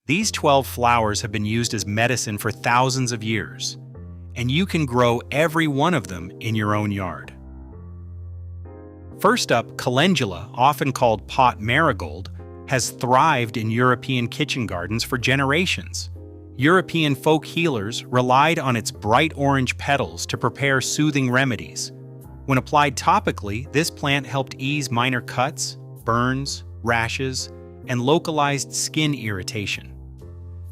These 12 flowers have been used as medicine for thousands of years, and you can grow every one of them in your own yard. First up, calendula, often called pot marigold, has thrived in European kitchen gardens for generations. European folk healers relied on its bright orange petals to prepare soothing remedies. When applied topically, this plant helped ease minor cuts, burns, rashes, and localized skin irritation.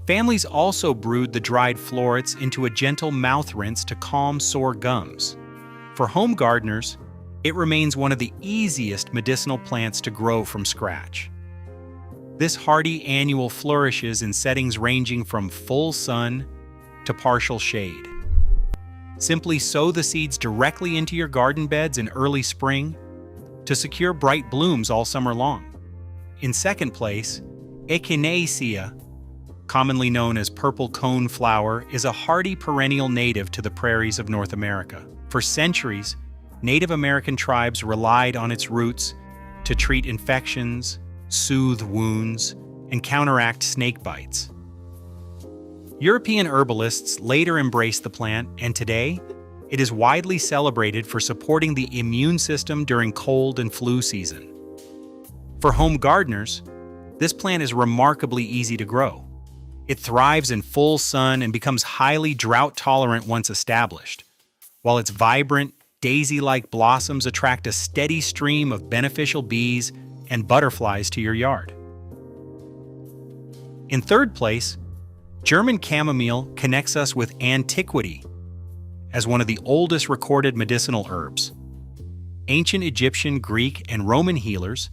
Families also brewed the dried florets into a gentle mouth rinse to calm sore gums. For home gardeners, it remains one of the easiest medicinal plants to grow from scratch. This hardy annual flourishes in settings ranging from full sun to partial shade. Simply sow the seeds directly into your garden beds in early spring to secure bright blooms all summer long. In second place, echinacea, commonly known as purple cone flower, is a hardy perennial native to the prairies of North America. For centuries, Native American tribes relied on its roots to treat infections, soothe wounds, and counteract snake bites. European herbalists later embraced the plant, and today, it is widely celebrated for supporting the immune system during cold and flu season. For home gardeners, this plant is remarkably easy to grow. It thrives in full sun and becomes highly drought-tolerant once established, while its vibrant, daisy-like blossoms attract a steady stream of beneficial bees and butterflies to your yard. In third place, German chamomile connects us with antiquity as one of the oldest recorded medicinal herbs. Ancient Egyptian, Greek, and Roman healers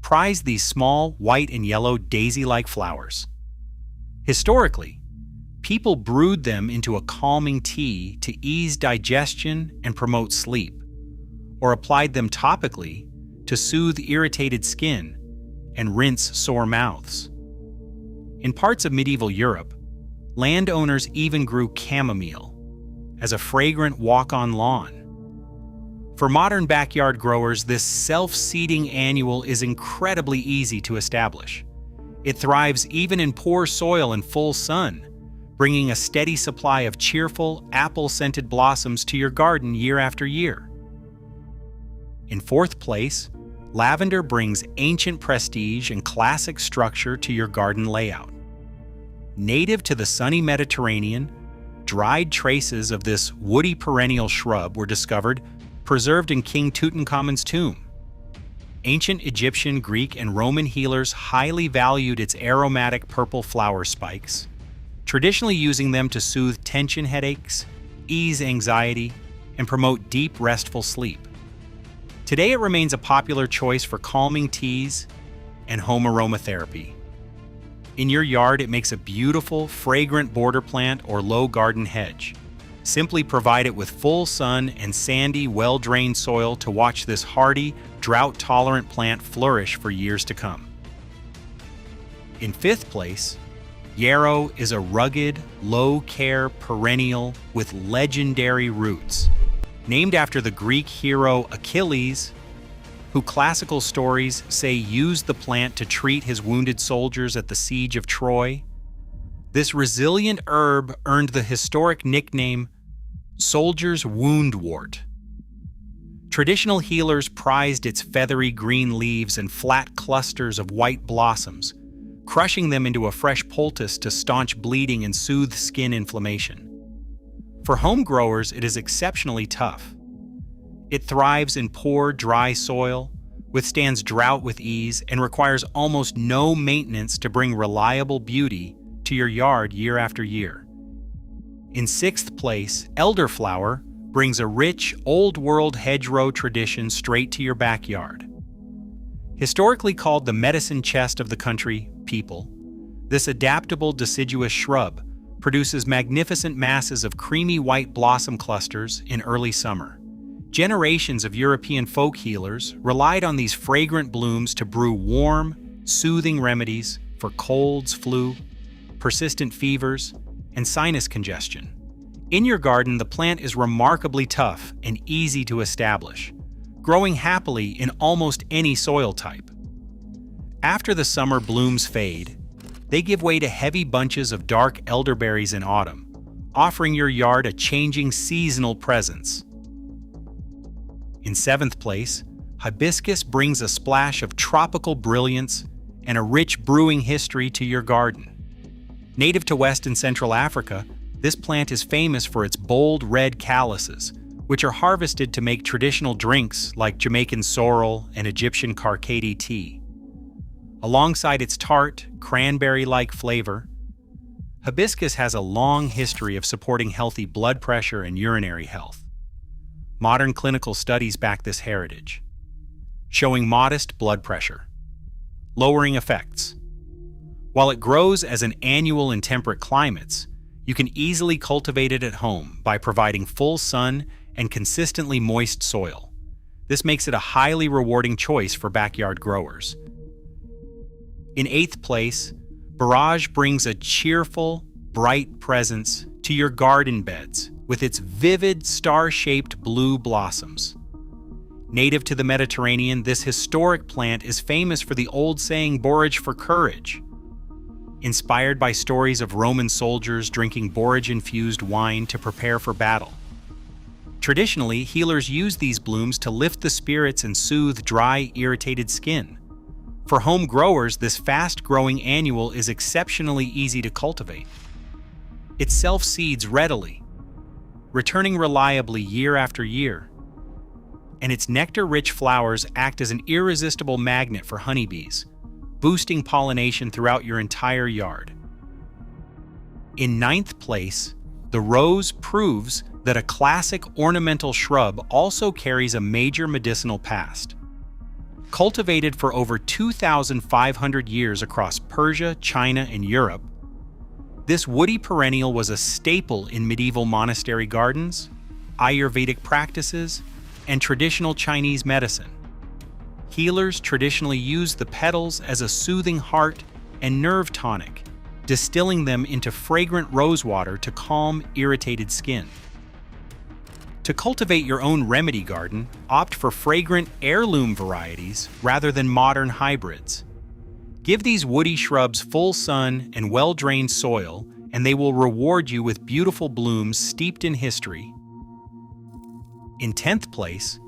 prized these small, white and yellow daisy-like flowers. Historically, people brewed them into a calming tea to ease digestion and promote sleep, or applied them topically to soothe irritated skin and rinse sore mouths. In parts of medieval Europe, landowners even grew chamomile as a fragrant walk-on lawn. For modern backyard growers, this self-seeding annual is incredibly easy to establish. It thrives even in poor soil and full sun, bringing a steady supply of cheerful, apple-scented blossoms to your garden year after year. In fourth place, lavender brings ancient prestige and classic structure to your garden layout. Native to the sunny Mediterranean, dried traces of this woody perennial shrub were discovered, preserved in King Tutankhamun's tomb. Ancient Egyptian, Greek, and Roman healers highly valued its aromatic purple flower spikes, traditionally using them to soothe tension headaches, ease anxiety, and promote deep, restful sleep. Today it remains a popular choice for calming teas and home aromatherapy. In your yard, it makes a beautiful, fragrant border plant or low garden hedge. Simply provide it with full sun and sandy, well-drained soil to watch this hardy, drought-tolerant plant flourish for years to come. In fifth place, yarrow is a rugged, low-care perennial with legendary roots. Named after the Greek hero Achilles, who classical stories say used the plant to treat his wounded soldiers at the siege of Troy, this resilient herb earned the historic nickname soldier's woundwort. Traditional healers prized its feathery green leaves and flat clusters of white blossoms, crushing them into a fresh poultice to staunch bleeding and soothe skin inflammation. For home growers, it is exceptionally tough. It thrives in poor, dry soil, withstands drought with ease, and requires almost no maintenance to bring reliable beauty to your yard year after year. In sixth place, elderflower brings a rich, old-world hedgerow tradition straight to your backyard. Historically called the medicine chest of the country people, this adaptable deciduous shrub produces magnificent masses of creamy white blossom clusters in early summer. Generations of European folk healers relied on these fragrant blooms to brew warm, soothing remedies for colds, flu, persistent fevers, and sinus congestion. In your garden, the plant is remarkably tough and easy to establish, growing happily in almost any soil type. After the summer blooms fade, They give way to heavy bunches of dark elderberries in autumn, offering your yard a changing seasonal presence. In 7th place, hibiscus brings a splash of tropical brilliance and a rich brewing history to your garden. Native to West and Central Africa, this plant is famous for its bold red calices, which are harvested to make traditional drinks like Jamaican sorrel and Egyptian karkadi tea. Alongside its tart, cranberry-like flavor, hibiscus has a long history of supporting healthy blood pressure and urinary health. Modern clinical studies back this heritage, showing modest blood pressure, lowering effects. While it grows as an annual in temperate climates, you can easily cultivate it at home by providing full sun and consistently moist soil. This makes it a highly rewarding choice for backyard growers. In 8th place, borage brings a cheerful, bright presence to your garden beds with its vivid, star-shaped blue blossoms. Native to the Mediterranean, this historic plant is famous for the old saying, "Borage for courage." Inspired by stories of Roman soldiers drinking borage-infused wine to prepare for battle. Traditionally, healers use these blooms to lift the spirits and soothe dry, irritated skin. For home growers, this fast-growing annual is exceptionally easy to cultivate. It self-seeds readily, returning reliably year after year, and its nectar-rich flowers act as an irresistible magnet for honeybees, boosting pollination throughout your entire yard. In 9th place, the rose proves that a classic ornamental shrub also carries a major medicinal past. Cultivated for over 2,500 years across Persia, China, and Europe, this woody perennial was a staple in medieval monastery gardens, Ayurvedic practices, and traditional Chinese medicine. Healers traditionally use the petals as a soothing heart and nerve tonic, distilling them into fragrant rosewater to calm irritated skin. To cultivate your own remedy garden, opt for fragrant heirloom varieties rather than modern hybrids. Give these woody shrubs full sun and well-drained soil, and they will reward you with beautiful blooms steeped in history. In 10th place,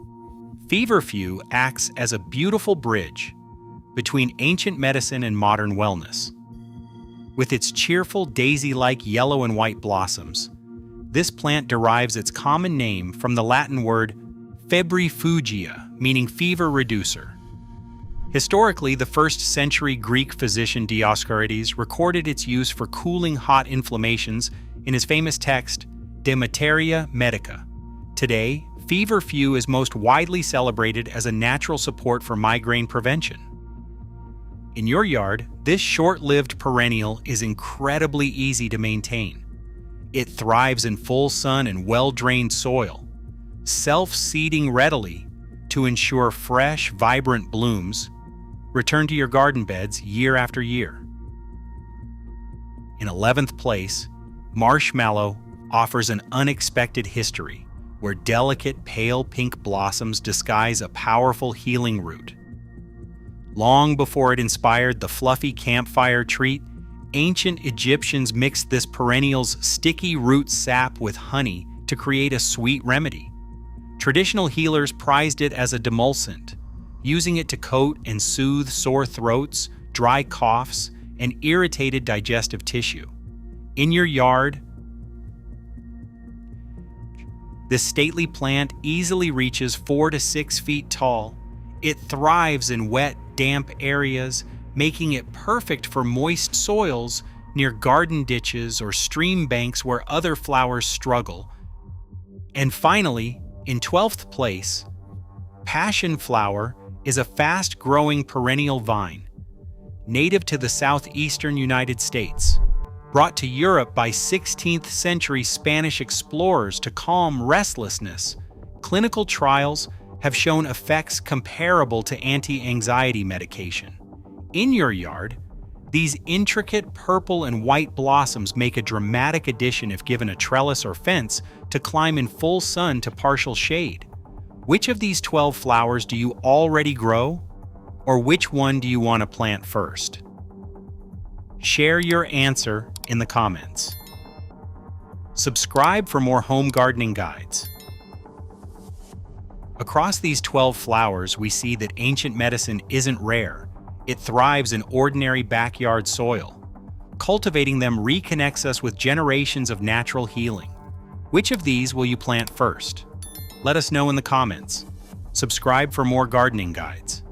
feverfew acts as a beautiful bridge between ancient medicine and modern wellness. With its cheerful daisy-like yellow and white blossoms, this plant derives its common name from the Latin word febrifugia, meaning fever reducer. Historically, the 1st century Greek physician Dioscorides recorded its use for cooling hot inflammations in his famous text, De Materia Medica. Today, feverfew is most widely celebrated as a natural support for migraine prevention. In your yard, this short-lived perennial is incredibly easy to maintain. It thrives in full sun and well-drained soil, self-seeding readily to ensure fresh, vibrant blooms return to your garden beds year after year. In 11th place, marshmallow offers an unexpected history where delicate pale pink blossoms disguise a powerful healing root. Long before it inspired the fluffy campfire treat, ancient Egyptians mixed this perennial's sticky root sap with honey to create a sweet remedy. Traditional healers prized it as a demulcent, using it to coat and soothe sore throats, dry coughs, and irritated digestive tissue. In your yard, this stately plant easily reaches 4 to 6 feet tall. It thrives in wet, damp areas, making it perfect for moist soils near garden ditches or stream banks where other flowers struggle. And finally, in 12th place, passion flower is a fast-growing perennial vine, native to the southeastern United States, brought to Europe by 16th century Spanish explorers to calm restlessness. Clinical trials have shown effects comparable to anti-anxiety medication. In your yard, these intricate purple and white blossoms make a dramatic addition if given a trellis or fence to climb in full sun to partial shade. Which of these 12 flowers do you already grow? Or which one do you want to plant first? Share your answer in the comments. Subscribe for more home gardening guides. Across these 12 flowers, we see that ancient medicine isn't rare. It thrives in ordinary backyard soil. Cultivating them reconnects us with generations of natural healing. Which of these will you plant first? Let us know in the comments. Subscribe for more gardening guides.